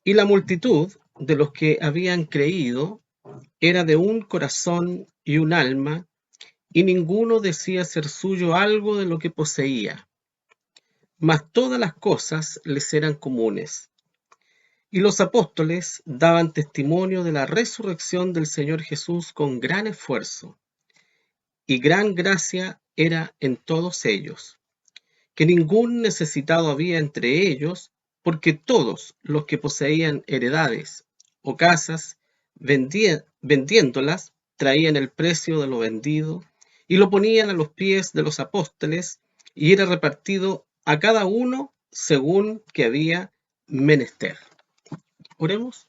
Y la multitud de los que habían creído era de un corazón y un alma, y ninguno decía ser suyo algo de lo que poseía, mas todas las cosas les eran comunes. Y los apóstoles daban testimonio de la resurrección del Señor Jesús con gran esfuerzo, y gran gracia era en todos ellos, que ningún necesitado había entre ellos, porque todos los que poseían heredades o casas, vendiéndolas, traían el precio de lo vendido y lo ponían a los pies de los apóstoles, y era repartido a cada uno según que había menester. Oremos.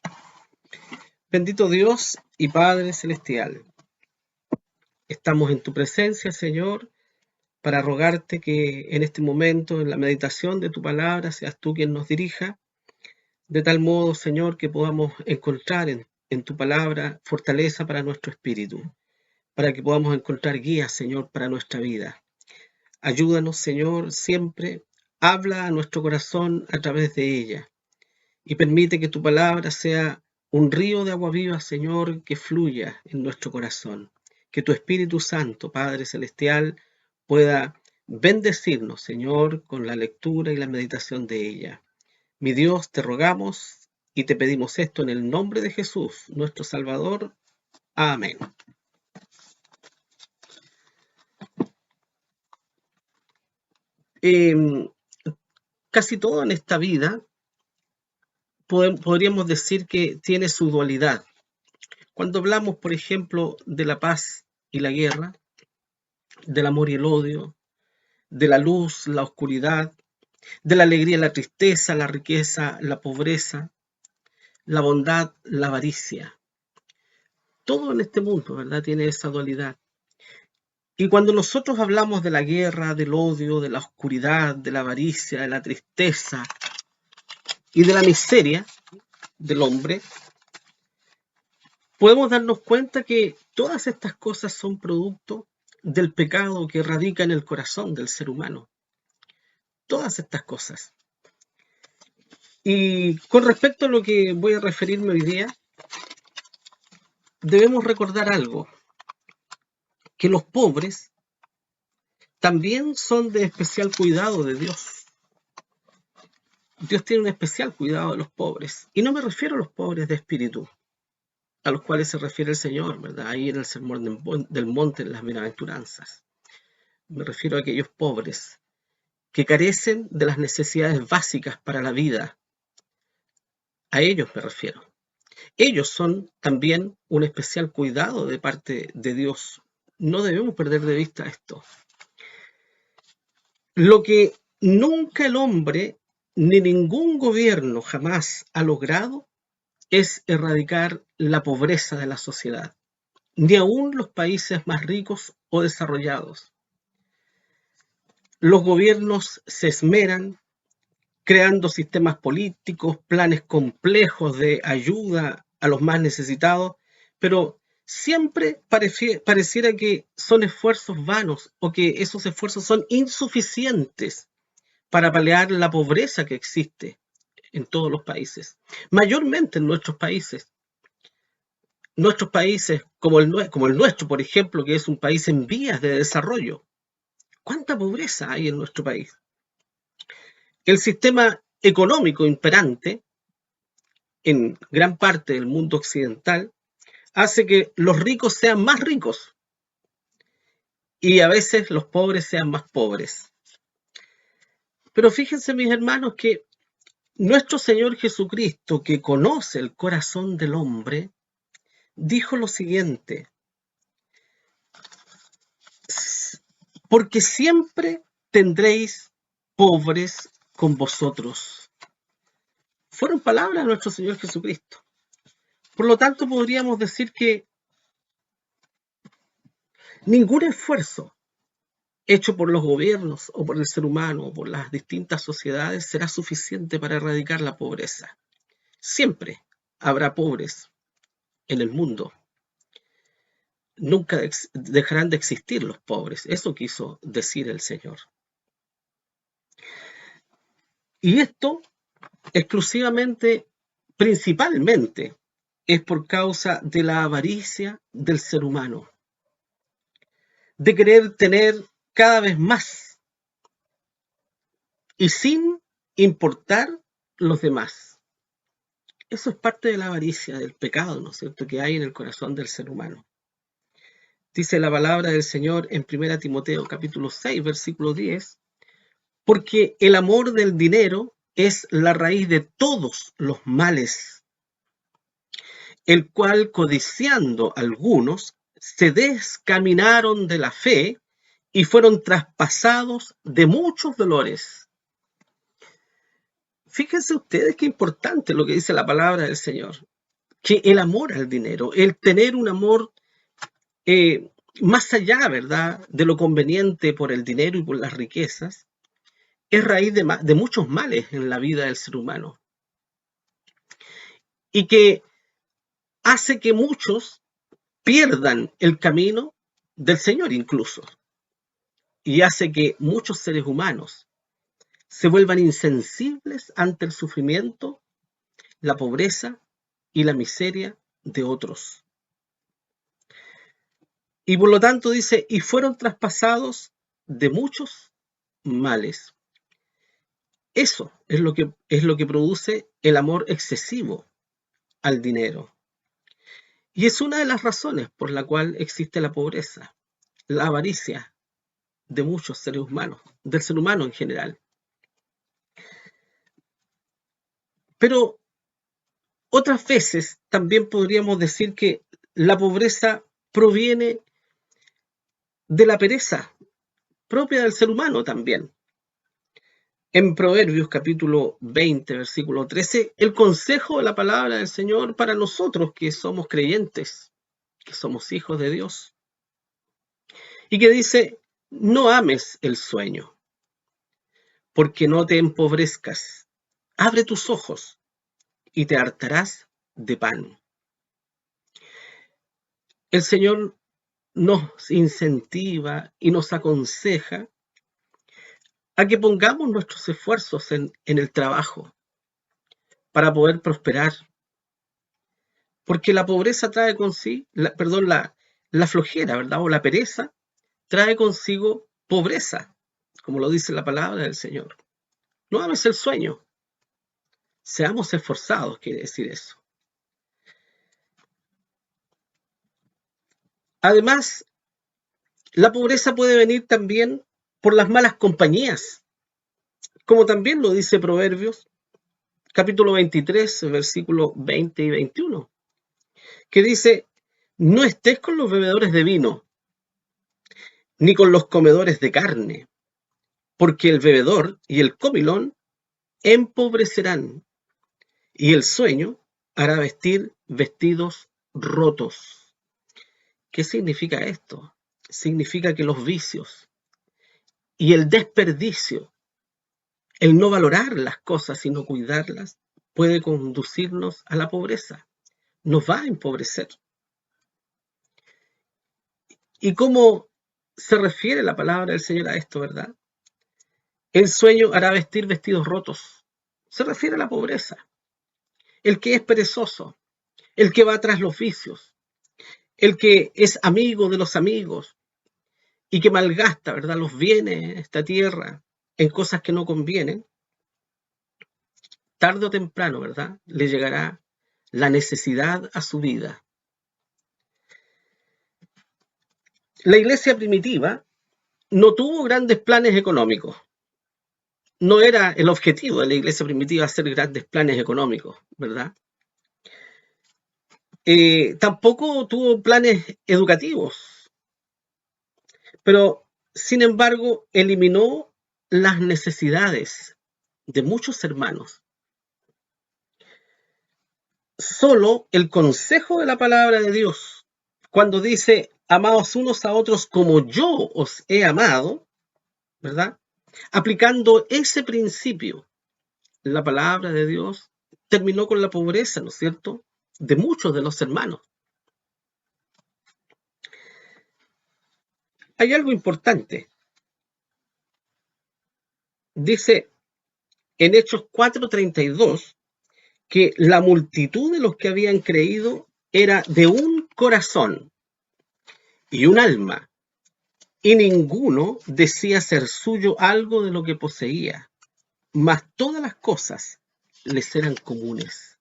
Bendito Dios y Padre Celestial, estamos en tu presencia, Señor, para rogarte que en este momento, en la meditación de tu palabra, seas tú quien nos dirija, de tal modo, Señor, que podamos encontrar en tu palabra fortaleza para nuestro espíritu, para que podamos encontrar guía, Señor, para nuestra vida. Ayúdanos, Señor, siempre, habla a nuestro corazón a través de ella, y permite que tu palabra sea un río de agua viva, Señor, que fluya en nuestro corazón. Que tu Espíritu Santo, Padre Celestial, pueda bendecirnos, Señor, con la lectura y la meditación de ella. Mi Dios, te rogamos y te pedimos esto en el nombre de Jesús, nuestro Salvador. Amén. Eh, Casi todo en esta vida podríamos decir que tiene su dualidad. Cuando hablamos, por ejemplo, de la paz y la guerra, del amor y el odio, de la luz, la oscuridad, de la alegría y la tristeza, la riqueza, la pobreza, la bondad, la avaricia. Todo en este mundo, ¿verdad?, tiene esa dualidad. Y cuando nosotros hablamos de la guerra, del odio, de la oscuridad, de la avaricia, de la tristeza y de la miseria del hombre, podemos darnos cuenta que todas estas cosas son producto del pecado que radica en el corazón del ser humano. Todas estas cosas. Y con respecto a lo que voy a referirme hoy día, debemos recordar algo, que los pobres también son de especial cuidado de Dios. Dios tiene un especial cuidado de los pobres. Y no me refiero a los pobres de espíritu, a los cuales se refiere el Señor, ¿verdad?, ahí en el Sermón del Monte, en las Bienaventuranzas. Me refiero a aquellos pobres que carecen de las necesidades básicas para la vida. A ellos me refiero. Ellos son también un especial cuidado de parte de Dios. No debemos perder de vista esto. Lo que nunca el hombre ni ningún gobierno jamás ha logrado es erradicar la pobreza de la sociedad, ni aun los países más ricos o desarrollados. Los gobiernos se esmeran creando sistemas políticos, planes complejos de ayuda a los más necesitados, pero siempre pareciera que son esfuerzos vanos o que esos esfuerzos son insuficientes para paliar la pobreza que existe en todos los países, mayormente en nuestros países. Nuestros países, como el nuestro, por ejemplo, que es un país en vías de desarrollo. ¿Cuánta pobreza hay en nuestro país? El sistema económico imperante en gran parte del mundo occidental hace que los ricos sean más ricos y a veces los pobres sean más pobres. Pero fíjense, mis hermanos, que nuestro Señor Jesucristo, que conoce el corazón del hombre, dijo lo siguiente: porque siempre tendréis pobres con vosotros. Fueron palabras de nuestro Señor Jesucristo. Por lo tanto, podríamos decir que ningún esfuerzo hecho por los gobiernos o por el ser humano o por las distintas sociedades será suficiente para erradicar la pobreza. Siempre habrá pobres en el mundo. Nunca dejarán de existir los pobres. Eso quiso decir el Señor. Y esto exclusivamente principalmente es por causa de la avaricia del ser humano, de querer tener cada vez más y sin importar los demás. Eso es parte de la avaricia, del pecado, ¿no es cierto?, que hay en el corazón del ser humano. Dice la palabra del Señor en 1 Timoteo capítulo 6, versículo 10, porque el amor del dinero es la raíz de todos los males, el cual codiciando algunos se descaminaron de la fe y fueron traspasados de muchos dolores. Fíjense ustedes qué importante lo que dice la palabra del Señor, que el amor al dinero, el tener un amor más allá, ¿verdad?, de lo conveniente por el dinero y por las riquezas, es raíz de muchos males en la vida del ser humano. Y que hace que muchos pierdan el camino del Señor incluso. Y hace que muchos seres humanos se vuelvan insensibles ante el sufrimiento, la pobreza y la miseria de otros. Y por lo tanto dice, y fueron traspasados de muchos males. Eso es lo que produce el amor excesivo al dinero. Y es una de las razones por la cual existe la pobreza, la avaricia de muchos seres humanos, del ser humano en general. Pero otras veces también podríamos decir que la pobreza proviene de la pereza propia del ser humano también. En Proverbios capítulo 20, versículo 13, el consejo de la palabra del Señor para nosotros que somos creyentes, que somos hijos de Dios, y que dice, no ames el sueño, porque no te empobrezcas. Abre tus ojos y te hartarás de pan. El Señor nos incentiva y nos aconseja a que pongamos nuestros esfuerzos en el trabajo para poder prosperar. Porque la pobreza trae consigo, la flojera, ¿verdad? O la pereza trae consigo pobreza, como lo dice la palabra del Señor. No ames el sueño. Seamos esforzados, quiere decir eso. Además, la pobreza puede venir también por las malas compañías, como también lo dice Proverbios, capítulo 23, versículos 20 y 21, que dice, no estés con los bebedores de vino, ni con los comedores de carne, porque el bebedor y el comilón empobrecerán, y el sueño hará vestir vestidos rotos. ¿Qué significa esto? Significa que los vicios y el desperdicio, el no valorar las cosas y no cuidarlas, puede conducirnos a la pobreza, nos va a empobrecer. ¿Y cómo se refiere la palabra del Señor a esto, verdad? El sueño hará vestir vestidos rotos. Se refiere a la pobreza. El que es perezoso, el que va tras los vicios, el que es amigo de los amigos y que malgasta, ¿verdad?, los bienes de esta tierra en cosas que no convienen, tarde o temprano, ¿verdad?, le llegará la necesidad a su vida. La iglesia primitiva no tuvo grandes planes económicos. No era el objetivo de la iglesia primitiva hacer grandes planes económicos, ¿verdad? Tampoco tuvo planes educativos, pero sin embargo eliminó las necesidades de muchos hermanos. Solo el consejo de la palabra de Dios, cuando dice, amaos unos a otros como yo os he amado, ¿verdad? Aplicando ese principio, la palabra de Dios terminó con la pobreza, ¿no es cierto?, de muchos de los hermanos. Hay algo importante. Dice en Hechos 4:32 que la multitud de los que habían creído era de un corazón y un alma, y ninguno decía ser suyo algo de lo que poseía, mas todas las cosas les eran comunes.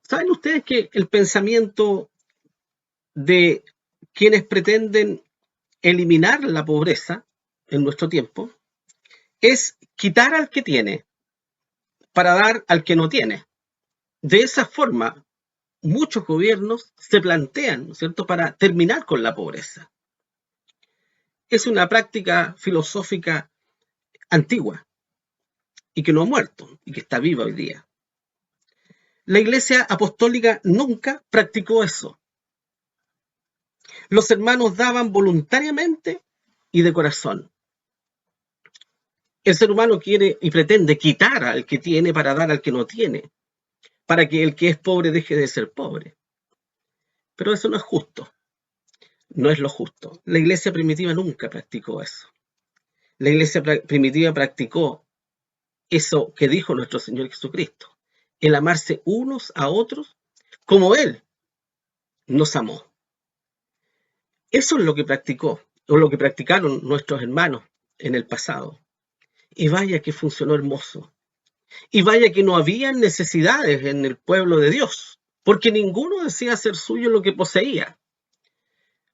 ¿Saben ustedes que el pensamiento de quienes pretenden eliminar la pobreza en nuestro tiempo es quitar al que tiene para dar al que no tiene? De esa forma, muchos gobiernos se plantean, ¿no es cierto?, para terminar con la pobreza. Es una práctica filosófica antigua y que no ha muerto y que está viva hoy día. La Iglesia Apostólica nunca practicó eso. Los hermanos daban voluntariamente y de corazón. El ser humano quiere y pretende quitar al que tiene para dar al que no tiene, para que el que es pobre deje de ser pobre. Pero eso no es justo. No es lo justo. La iglesia primitiva nunca practicó eso. La iglesia primitiva practicó eso que dijo nuestro Señor Jesucristo, el amarse unos a otros como Él nos amó. Eso es lo que practicó, o lo que practicaron nuestros hermanos en el pasado. Y vaya que funcionó hermoso. Y vaya que no había necesidades en el pueblo de Dios, porque ninguno decía ser suyo lo que poseía.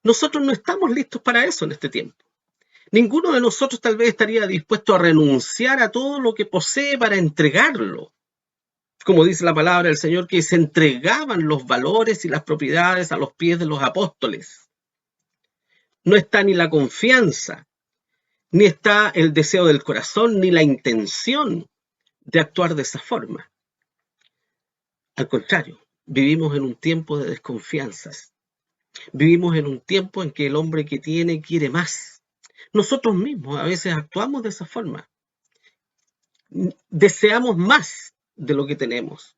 Nosotros no estamos listos para eso en este tiempo. Ninguno de nosotros tal vez estaría dispuesto a renunciar a todo lo que posee para entregarlo. Como dice la palabra del Señor, que se entregaban los valores y las propiedades a los pies de los apóstoles. No está ni la confianza, ni está el deseo del corazón, ni la intención de actuar de esa forma. Al contrario, vivimos en un tiempo de desconfianzas. Vivimos en un tiempo en que el hombre que tiene quiere más. Nosotros mismos a veces actuamos de esa forma. Deseamos más de lo que tenemos.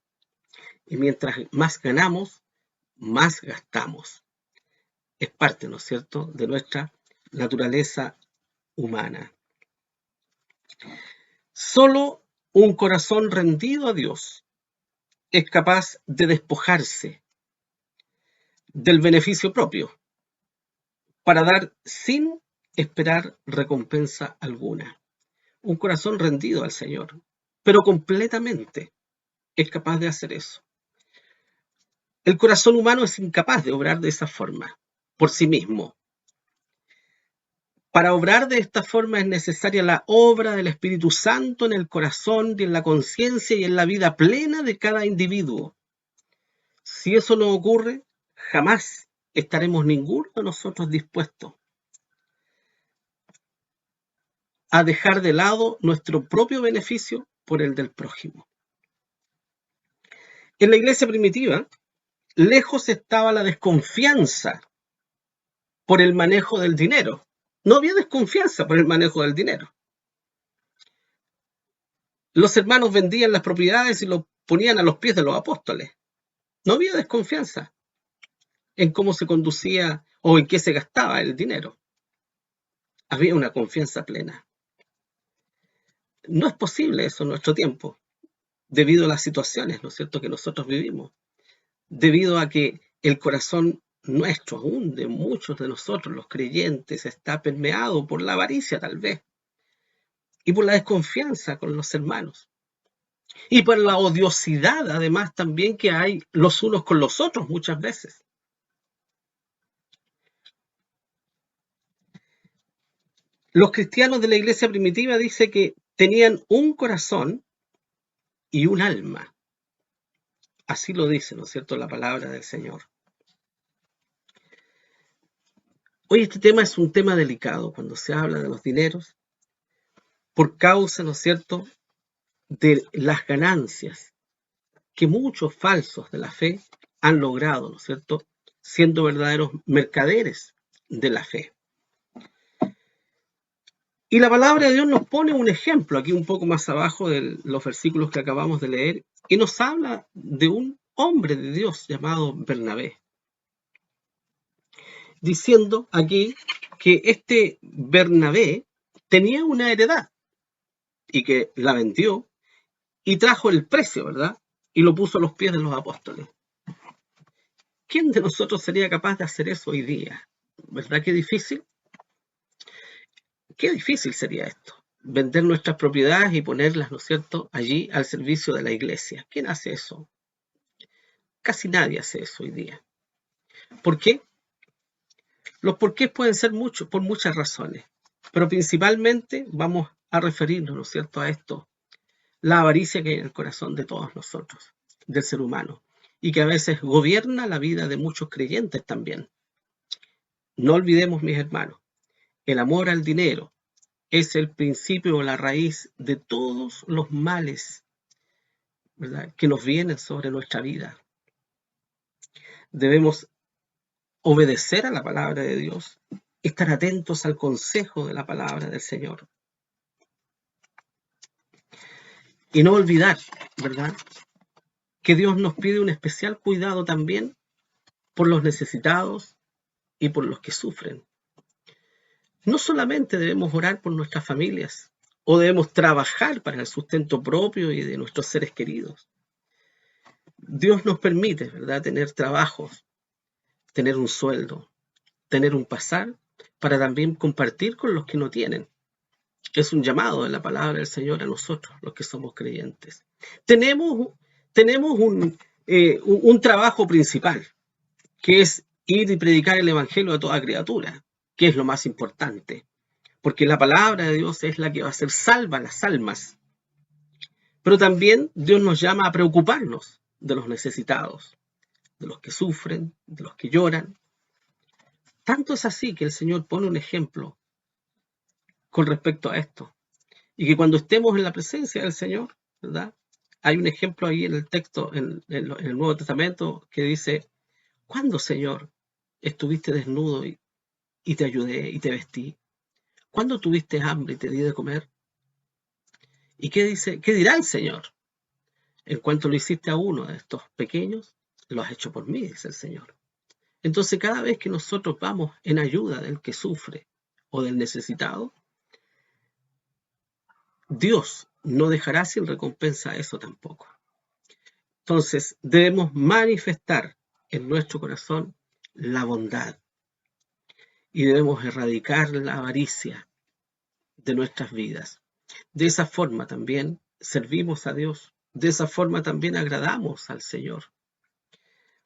Y mientras más ganamos, más gastamos. Es parte, ¿no es cierto?, de nuestra naturaleza humana. Solo un corazón rendido a Dios es capaz de despojarse del beneficio propio para dar sin esperar recompensa alguna. Un corazón rendido al Señor, pero completamente es capaz de hacer eso. El corazón humano es incapaz de obrar de esa forma, por sí mismo. Para obrar de esta forma es necesaria la obra del Espíritu Santo en el corazón y en la conciencia y en la vida plena de cada individuo. Si eso no ocurre, jamás estaremos ninguno de nosotros dispuestos a dejar de lado nuestro propio beneficio por el del prójimo. En la iglesia primitiva, lejos estaba la desconfianza por el manejo del dinero. No había desconfianza por el manejo del dinero. Los hermanos vendían las propiedades y lo ponían a los pies de los apóstoles. No había desconfianza en cómo se conducía o en qué se gastaba el dinero. Había una confianza plena. No es posible eso en nuestro tiempo, debido a las situaciones, ¿no es cierto?, que nosotros vivimos, debido a que el corazón nuestro, aún de muchos de nosotros, los creyentes, está permeado por la avaricia tal vez, y por la desconfianza con los hermanos, y por la odiosidad además también que hay los unos con los otros muchas veces. Los cristianos de la iglesia primitiva dice que tenían un corazón y un alma. Así lo dice, ¿no es cierto?, la palabra del Señor. Hoy este tema es un tema delicado cuando se habla de los dineros, por causa, ¿no es cierto?, de las ganancias que muchos falsos de la fe han logrado, ¿no es cierto?, siendo verdaderos mercaderes de la fe. Y la palabra de Dios nos pone un ejemplo, aquí un poco más abajo de los versículos que acabamos de leer, y nos habla de un hombre de Dios llamado Bernabé, diciendo aquí que este Bernabé tenía una heredad y que la vendió y trajo el precio, ¿verdad? Y lo puso a los pies de los apóstoles. ¿Quién de nosotros sería capaz de hacer eso hoy día? ¿Verdad que difícil? Qué difícil sería esto. Vender nuestras propiedades y ponerlas, ¿no es cierto?, allí al servicio de la iglesia. ¿Quién hace eso? Casi nadie hace eso hoy día. ¿Por qué? Los porqués pueden ser muchos, por muchas razones, pero principalmente vamos a referirnos, ¿no es cierto?, a esto, la avaricia que hay en el corazón de todos nosotros, del ser humano, y que a veces gobierna la vida de muchos creyentes también. No olvidemos, mis hermanos, el amor al dinero es el principio o la raíz de todos los males, ¿verdad?, que nos vienen sobre nuestra vida. Debemos obedecer a la palabra de Dios, estar atentos al consejo de la palabra del Señor. Y no olvidar, ¿verdad?, que Dios nos pide un especial cuidado también por los necesitados y por los que sufren. No solamente debemos orar por nuestras familias o debemos trabajar para el sustento propio y de nuestros seres queridos. Dios nos permite, ¿verdad?, tener trabajos, tener un sueldo, tener un pasar para también compartir con los que no tienen. Es un llamado de la palabra del Señor a nosotros, los que somos creyentes. Tenemos un trabajo principal, que es ir y predicar el Evangelio a toda criatura, que es lo más importante, porque la palabra de Dios es la que va a hacer salva las almas. Pero también Dios nos llama a preocuparnos de los necesitados, de los que sufren, de los que lloran. Tanto es así que el Señor pone un ejemplo con respecto a esto, y que cuando estemos en la presencia del Señor, ¿verdad?, hay un ejemplo ahí en el texto, en el Nuevo Testamento, que dice: ¿cuándo, Señor, estuviste desnudo y te ayudé y te vestí? ¿Cuándo tuviste hambre y te di de comer? ¿Y qué dice? ¿Qué dirá el Señor? En cuanto lo hiciste a uno de estos pequeños, lo has hecho por mí, dice el Señor. Entonces, cada vez que nosotros vamos en ayuda del que sufre o del necesitado, Dios no dejará sin recompensa eso tampoco. Entonces, debemos manifestar en nuestro corazón la bondad y debemos erradicar la avaricia de nuestras vidas. De esa forma también servimos a Dios, de esa forma también agradamos al Señor.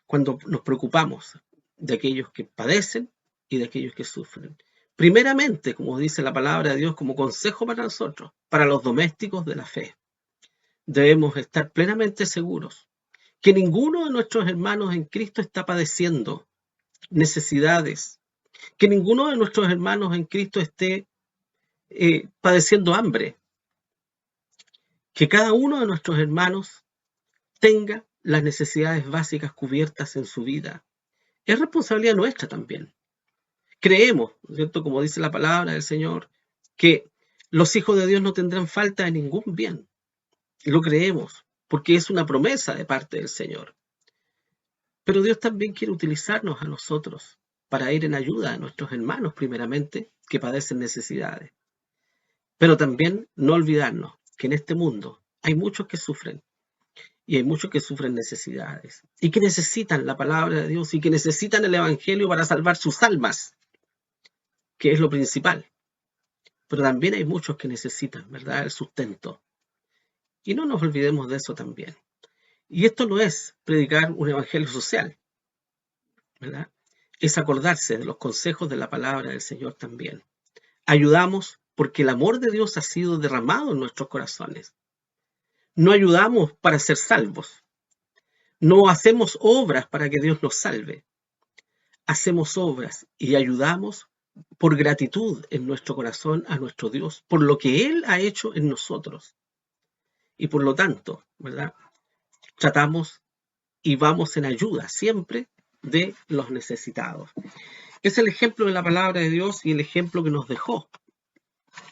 Cuando nos preocupamos de aquellos que padecen y de aquellos que sufren. Primeramente, como dice la palabra de Dios, como consejo para nosotros, para los domésticos de la fe, debemos estar plenamente seguros que ninguno de nuestros hermanos en Cristo está padeciendo necesidades, que ninguno de nuestros hermanos en Cristo esté padeciendo hambre, que cada uno de nuestros hermanos tenga las necesidades básicas cubiertas en su vida. Es responsabilidad nuestra también. Creemos, ¿no es cierto?, como dice la palabra del Señor, que los hijos de Dios no tendrán falta de ningún bien. Lo creemos, porque es una promesa de parte del Señor. Pero Dios también quiere utilizarnos a nosotros para ir en ayuda a nuestros hermanos, primeramente, que padecen necesidades. Pero también no olvidarnos que en este mundo hay muchos que sufren, y hay muchos que sufren necesidades, y que necesitan la palabra de Dios, y que necesitan el Evangelio para salvar sus almas, que es lo principal. Pero también hay muchos que necesitan, ¿verdad?, el sustento. Y no nos olvidemos de eso también. Y esto no es predicar un evangelio social, ¿verdad? Es acordarse de los consejos de la palabra del Señor también. Ayudamos porque el amor de Dios ha sido derramado en nuestros corazones. No ayudamos para ser salvos. No hacemos obras para que Dios nos salve. Hacemos obras y ayudamos por gratitud en nuestro corazón a nuestro Dios, por lo que Él ha hecho en nosotros. Y por lo tanto, ¿verdad?, tratamos y vamos en ayuda siempre de los necesitados. Es el ejemplo de la palabra de Dios y el ejemplo que nos dejó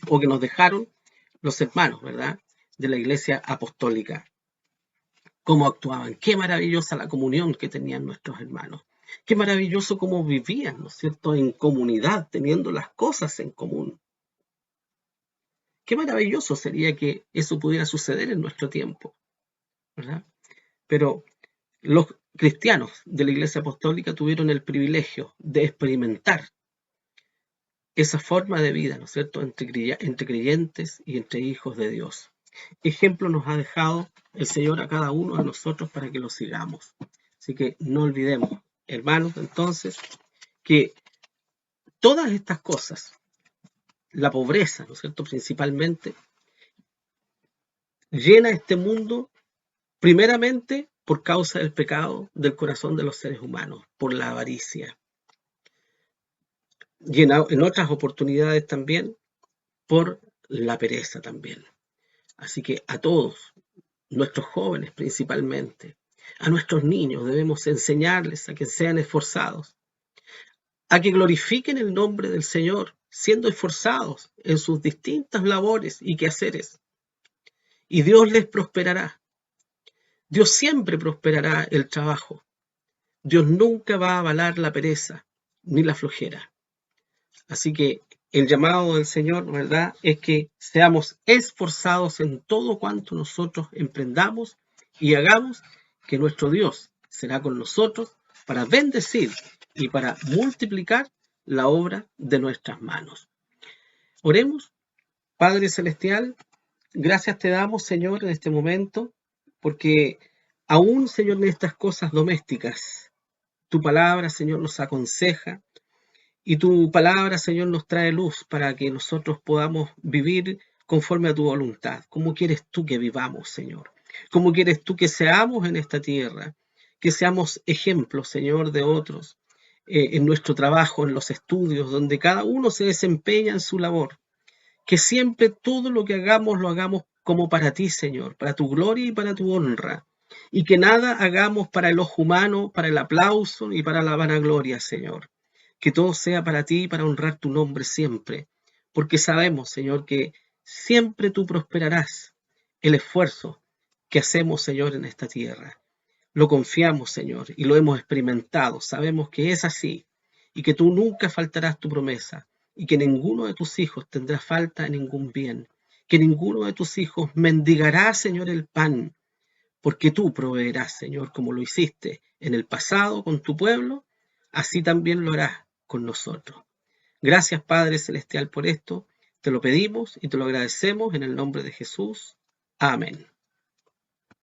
o que nos dejaron los hermanos, ¿verdad?, de la iglesia apostólica. Cómo actuaban, qué maravillosa la comunión que tenían nuestros hermanos. Qué maravilloso cómo vivían, ¿no es cierto?, en comunidad, teniendo las cosas en común. Qué maravilloso sería que eso pudiera suceder en nuestro tiempo, ¿verdad? Pero los cristianos de la Iglesia Apostólica tuvieron el privilegio de experimentar esa forma de vida, ¿no es cierto?, entre creyentes y entre hijos de Dios. Ejemplo nos ha dejado el Señor a cada uno de nosotros para que lo sigamos. Así que no olvidemos, hermanos, entonces, que todas estas cosas, la pobreza, ¿no es cierto?, principalmente, llena este mundo primeramente por causa del pecado del corazón de los seres humanos, por la avaricia. Llena en otras oportunidades también por la pereza también. Así que a todos, nuestros jóvenes principalmente, a nuestros niños debemos enseñarles a que sean esforzados, a que glorifiquen el nombre del Señor, siendo esforzados en sus distintas labores y quehaceres. Y Dios les prosperará. Dios siempre prosperará el trabajo. Dios nunca va a avalar la pereza ni la flojera. Así que el llamado del Señor, ¿verdad?, es que seamos esforzados en todo cuanto nosotros emprendamos y hagamos, que nuestro Dios será con nosotros para bendecir y para multiplicar la obra de nuestras manos. Oremos. Padre Celestial, gracias te damos, Señor, en este momento, porque aún, Señor, en estas cosas domésticas, tu palabra, Señor, nos aconseja, y tu palabra, Señor, nos trae luz para que nosotros podamos vivir conforme a tu voluntad. ¿Cómo quieres tú que vivamos, Señor? ¿Cómo quieres tú que seamos en esta tierra? Que seamos ejemplos, Señor, de otros, en nuestro trabajo, en los estudios, donde cada uno se desempeña en su labor. Que siempre todo lo que hagamos lo hagamos como para ti, Señor, para tu gloria y para tu honra. Y que nada hagamos para el ojo humano, para el aplauso y para la vanagloria, Señor. Que todo sea para ti y para honrar tu nombre siempre. Porque sabemos, Señor, que siempre tú prosperarás el esfuerzo que hacemos, Señor, en esta tierra. Lo confiamos, Señor, y lo hemos experimentado. Sabemos que es así y que tú nunca faltarás tu promesa y que ninguno de tus hijos tendrá falta de ningún bien. Que ninguno de tus hijos mendigará, Señor, el pan, porque tú proveerás, Señor, como lo hiciste en el pasado con tu pueblo, así también lo harás con nosotros. Gracias, Padre Celestial, por esto. Te lo pedimos y te lo agradecemos en el nombre de Jesús. Amén.